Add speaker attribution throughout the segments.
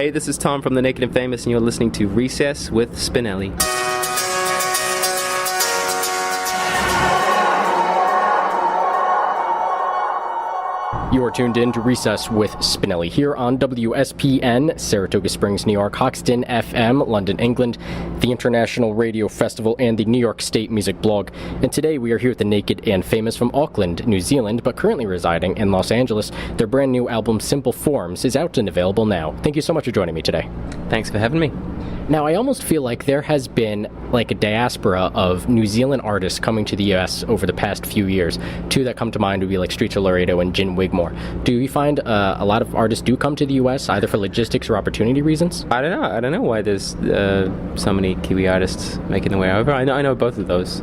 Speaker 1: Hey, this is Tom from The Naked and Famous, and you're listening to Recess with Spinelli.
Speaker 2: You are tuned in to Recess with Spinelli here on WSPN, Saratoga Springs, New York, Hoxton FM, London, England, the International Radio Festival, and the New York State Music Blog. And today we are here with the Naked and Famous from Auckland, New Zealand, but currently residing in Los Angeles. Their brand new album, Simple Forms, is out and available now. Thank you so much for joining me today.
Speaker 1: Thanks for having me.
Speaker 2: Now, I almost feel like there has been like a diaspora of New Zealand artists coming to the U.S. over the past few years. Two that come to mind would be like Streets of Laredo and Gin Wigmore. Do you find a lot of artists do come to the U.S. either for logistics or opportunity reasons?
Speaker 1: I don't know why there's so many Kiwi artists making their way over. I know both of those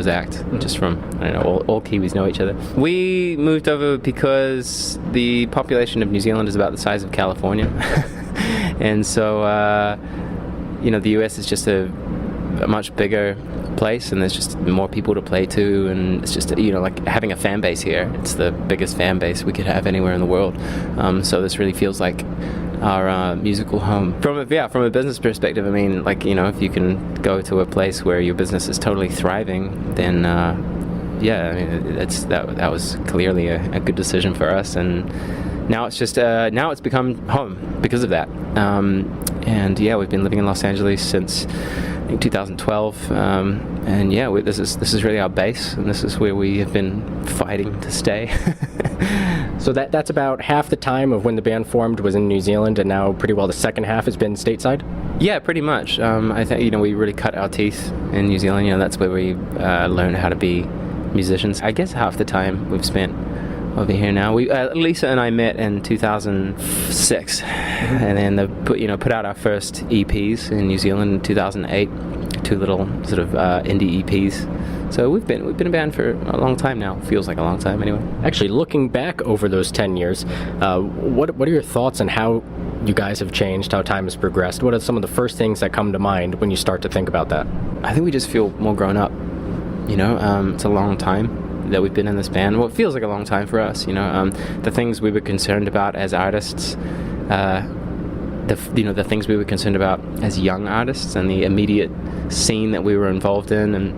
Speaker 1: act just from, I don't know, all Kiwis know each other. We moved over because the population of New Zealand is about the size of California. And so, the US is just a much bigger place, and there's just more people to play to, and it's just, like having a fan base here. It's the biggest fan base we could have anywhere in the world. So this really feels like our musical home. From a business perspective, I mean, if you can go to a place where your business is totally thriving, then that was clearly a good decision for us, and now it's just now it's become home because of that. We've been living in Los Angeles since I think 2012, this is really our base, and this is where we have been fighting to stay.
Speaker 2: So that's about half the time of when the band formed was in New Zealand, and now pretty well the second half has been stateside?
Speaker 1: Yeah, pretty much. I think we really cut our teeth in New Zealand. That's where we learned how to be musicians. I guess half the time we've spent over here now. Lisa and I met in 2006, and then put out our first EPs in New Zealand in 2008. Two little sort of indie EPs. So we've been a band for a long time now. Feels like a long time anyway.
Speaker 2: Actually, looking back over those 10 years, what are your thoughts on how you guys have changed, how time has progressed? What are some of the first things that come to mind when you start to think about that?
Speaker 1: I think we just feel more grown up. It's a long time that we've been in this band. Well, it feels like a long time for us. The things we were concerned about as artists, the things we were concerned about as young artists, and the immediate scene that we were involved in, and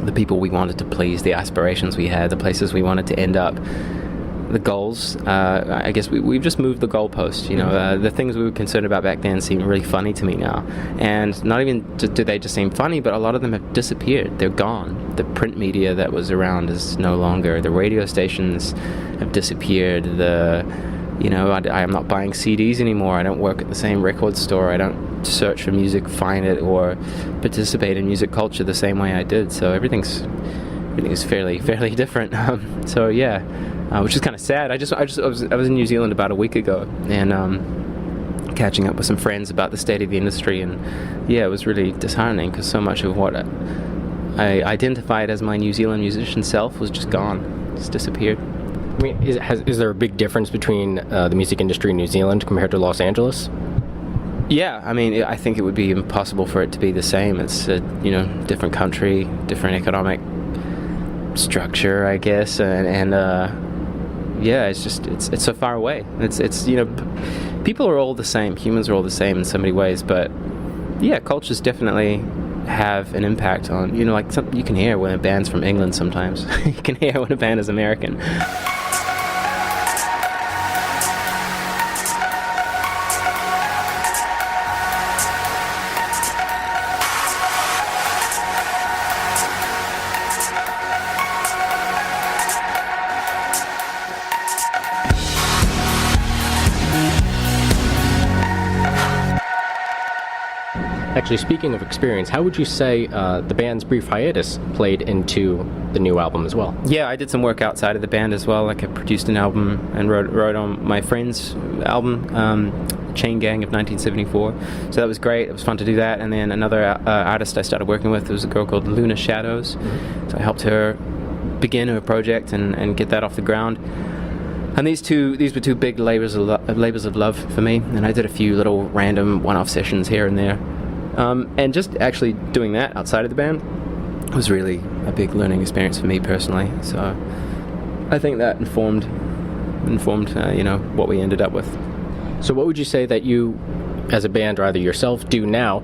Speaker 1: the people we wanted to please, the aspirations we had, the places we wanted to end up, the goals. I guess we've just moved the goalpost. The things we were concerned about back then seem really funny to me now, and not even do they just seem funny, but a lot of them have disappeared. They're gone. The print media that was around is no longer. The radio stations have disappeared. I am not buying CDs anymore. I don't work at the same record store. I don't search for music, find it, or participate in music culture the same way I did. So everything is fairly different. Which is kind of sad. I was in New Zealand about a week ago, and catching up with some friends about the state of the industry, and it was really disheartening because so much of what I identified as my New Zealand musician self was just gone, just disappeared.
Speaker 2: I mean, is there a big difference between the music industry in New Zealand compared to Los Angeles?
Speaker 1: Yeah, I mean, I think it would be impossible for it to be the same. It's a different country, different economic structure, I guess, and it's so far away. It's people are all the same. Humans are all the same in so many ways, but cultures definitely have an impact on, you can hear when a band's from England sometimes. You can hear when a band is American.
Speaker 2: Actually, speaking of experience, how would you say the band's brief hiatus played into the new album as well?
Speaker 1: Yeah, I did some work outside of the band as well. Like I produced an album and wrote on my friend's album, Chain Gang of 1974. So that was great. It was fun to do that. And then another artist I started working with was a girl called Luna Shadows. Mm-hmm. So I helped her begin her project and get that off the ground. And these were two big labors of love for me. And I did a few little random one-off sessions here and there. And just actually doing that outside of the band was really a big learning experience for me personally. So I think that informed what we ended up with.
Speaker 2: So what would you say that you, as a band, or either yourself, do now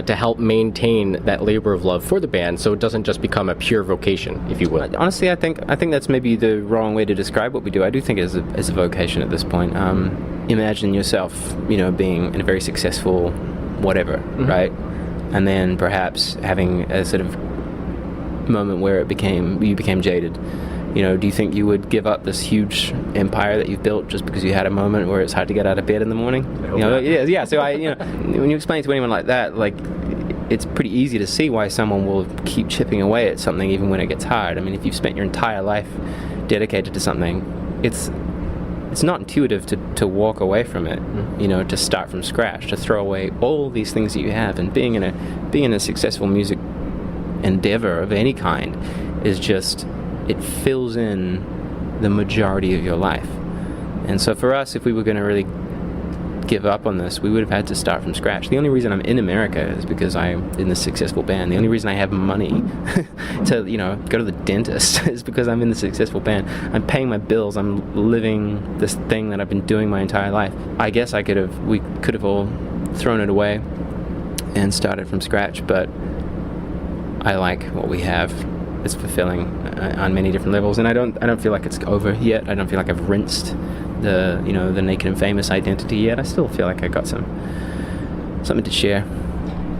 Speaker 2: to help maintain that labor of love for the band, so it doesn't just become a pure vocation, if you will?
Speaker 1: Honestly, I think that's maybe the wrong way to describe what we do. I do think it is a vocation at this point. Imagine yourself, being in a very successful whatever, right? And then perhaps having a sort of moment where you became jaded. Do you think you would give up this huge empire that you've built just because you had a moment where it's hard to get out of bed in the morning? Yeah. So when you explain to anyone like that, like, it's pretty easy to see why someone will keep chipping away at something even when it gets hard. I mean, if you've spent your entire life dedicated to something, it's not intuitive to walk away from it. To start from scratch, to throw away all these things that you have, and being in a successful music endeavor of any kind is just, it fills in the majority of your life. And so for us, if we were going to really give up on this, we would have had to start from scratch. The only reason I'm in America is because I'm in this successful band. The only reason I have money to go to the dentist is because I'm in the successful band. I'm paying my bills. I'm living this thing that I've been doing my entire life. I guess we could have all thrown it away and started from scratch, but I like what we have. It's fulfilling on many different levels, and I don't feel like it's over yet. I don't feel like I've rinsed the Naked and Famous identity yet. I still feel like I got something to share.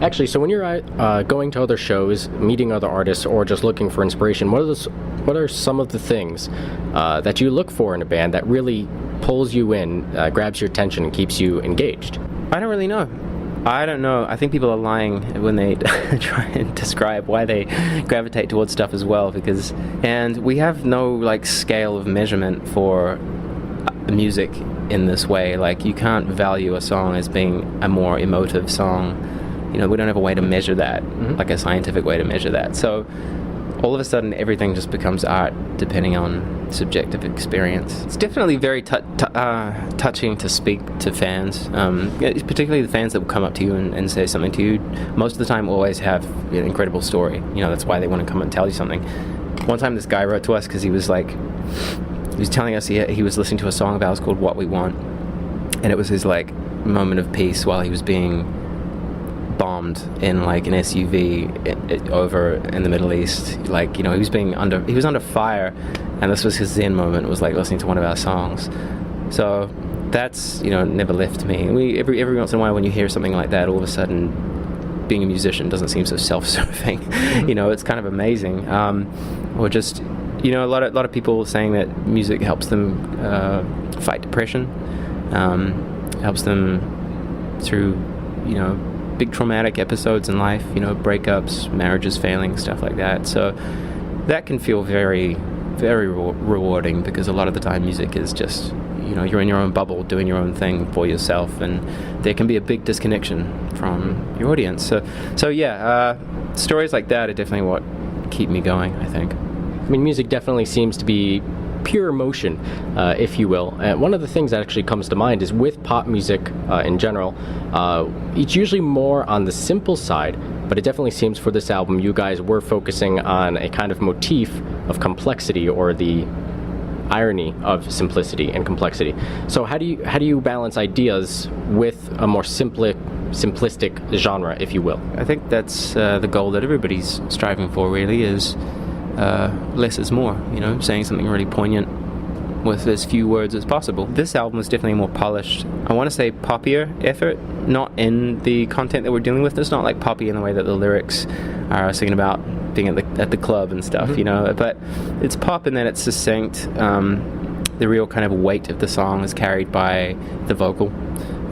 Speaker 2: Actually, so when you're going to other shows, meeting other artists, or just looking for inspiration, what are some of the things that you look for in a band that really pulls you in, grabs your attention, and keeps you engaged?
Speaker 1: I don't really know. I don't know. I think people are lying when they try and describe why they gravitate towards stuff as well, and we have no scale of measurement for music in this way. Like, you can't value a song as being a more emotive song. We don't have a way to measure that, like a scientific way to measure that. So all of a sudden everything just becomes art depending on subjective experience. It's definitely very touching to speak to fans, particularly the fans that will come up to you and say something to you. Most of the time always have an incredible story. That's why they want to come and tell you something. One time this guy wrote to us because he was telling us he was listening to a song of ours called What We Want, and it was his moment of peace while he was being bombed in an SUV over in the Middle East. He was under fire, and this was his zen moment. It was listening to one of our songs. So that's never left me. Every once in a while when you hear something like that, all of a sudden being a musician doesn't seem so self-serving. It's kind of amazing. Or just a lot of people saying that music helps them fight depression, helps them through big traumatic episodes in life, breakups, marriages failing, stuff like that. So that can feel very, very rewarding, because a lot of the time music is just, you're in your own bubble doing your own thing for yourself, and there can be a big disconnection from your audience. So yeah, stories like that are definitely what keep me going, I think.
Speaker 2: I mean, music definitely seems to be pure emotion, if you will. One of the things that actually comes to mind is with pop music in general, it's usually more on the simple side, but it definitely seems for this album you guys were focusing on a kind of motif of complexity, or the irony of simplicity and complexity. So how do you balance ideas with a more simplistic genre, if you will? I
Speaker 1: think that's the goal that everybody's striving for, really, is less is more, saying something really poignant with as few words as possible. This album is definitely a more polished, I want to say poppier effort, not in the content that we're dealing with. It's not like poppy in the way that the lyrics are singing about being at the club and stuff, but it's pop in that it's succinct. The real kind of weight of the song is carried by the vocal,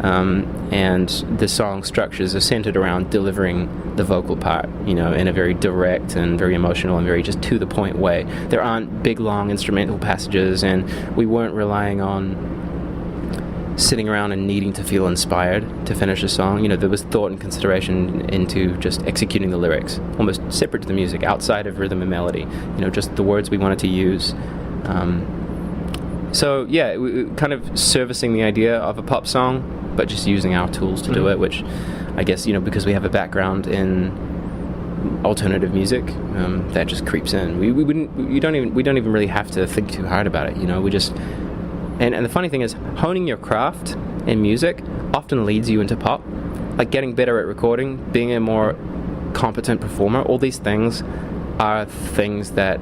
Speaker 1: and the song structures are centered around delivering the vocal part, in a very direct and very emotional and very just to the point way. There aren't big long instrumental passages, and we weren't relying on sitting around and needing to feel inspired to finish a song. There was thought and consideration into just executing the lyrics, almost separate to the music, outside of rhythm and melody, just the words we wanted to use. So yeah, we kind of servicing the idea of a pop song, but just using our tools to do it, which I guess, because we have a background in alternative music, that just creeps in. We don't even really have to think too hard about it, we just, and the funny thing is, honing your craft in music often leads you into pop. Like getting better at recording, being a more competent performer, all these things are things that,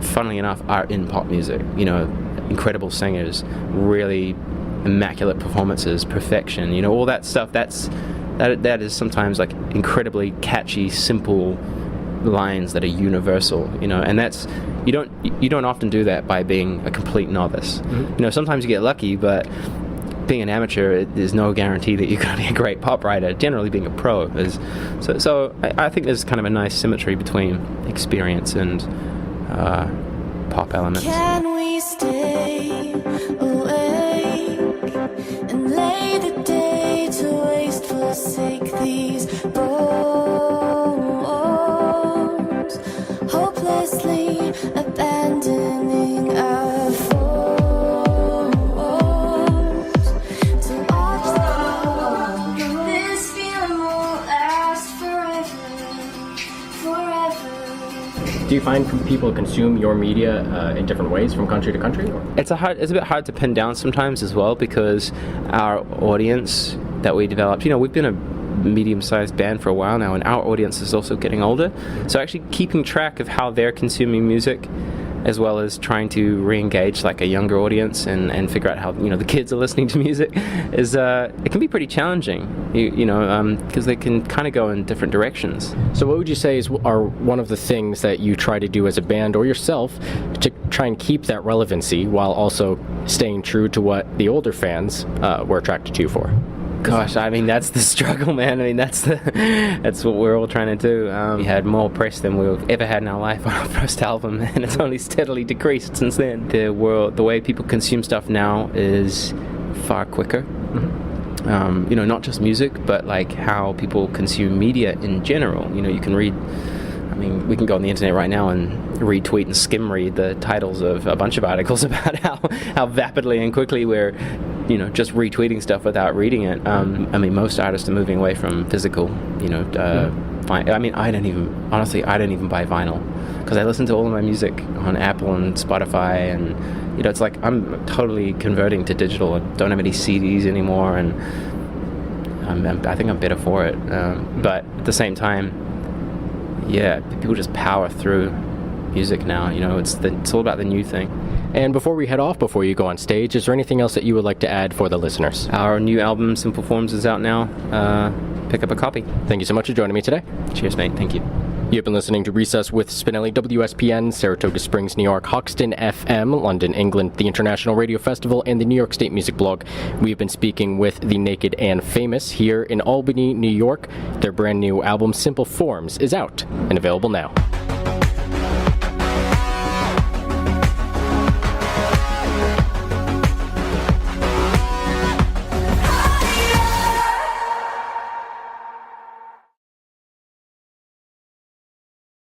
Speaker 1: funnily enough, are in pop music. You know, incredible singers, really immaculate performances, perfection, you know, all that stuff. That is sometimes like incredibly catchy, simple lines that are universal, you know, and that's you don't often do that by being a complete novice. You know, sometimes you get lucky, but being an amateur, there's no guarantee that you're going to be a great pop writer. Generally, being a pro is. So I think there's kind of a nice symmetry between experience and pop elements.
Speaker 3: Can we stay awake and lay the day to waste, forsake these bones, hopelessly abandoning our foes to watch this feeling won't last forever.
Speaker 2: Do you find people consume your media in different ways from country to country? Or?
Speaker 1: It's a bit hard to pin down sometimes as well, because our audience that we developed, you know, we've been a medium-sized band for a while now, and our audience is also getting older. So actually keeping track of how they're consuming music, as well as trying to re-engage like a younger audience and figure out how, you know, the kids are listening to music is it can be pretty challenging, you know, because they can kind of go in different directions.
Speaker 2: So what would you say are one of the things that you try to do as a band or yourself to try and keep that relevancy while also staying true to what the older fans were attracted to you for?
Speaker 1: Gosh, I mean, that's the struggle, man. I mean, that's what we're all trying to do. We had more press than we've ever had in our life on our first album, and it's only steadily decreased since then. The way people consume stuff now is far quicker. You know, not just music, but like how people consume media in general. You know, you can read, I mean, we can go on the internet right now and retweet and skim read the titles of a bunch of articles about how vapidly and quickly we're, you know, just retweeting stuff without reading it. I mean, most artists are moving away from physical, you know, I mean, I don't even buy vinyl, because I listen to all of my music on Apple and Spotify, and, you know, it's like I'm totally converting to digital. I don't have any CDs anymore, and I think I'm better for it. But at the same time, yeah, people just power through music now. You know, it's all about the new thing.
Speaker 2: And before we head off, before you go on stage, is there anything else that you would like to add for the listeners?
Speaker 1: Our new album, Simple Forms, is out now. Pick up a copy.
Speaker 2: Thank you so much for joining me today.
Speaker 1: Cheers, mate. Thank you.
Speaker 2: You've been listening to Recess with Spinelli, WSPN, Saratoga Springs, New York, Hoxton FM, London, England, the International Radio Festival, and the New York State Music Blog. We've been speaking with the Naked and Famous here in Albany, New York. Their brand new album, Simple Forms, is out and available now.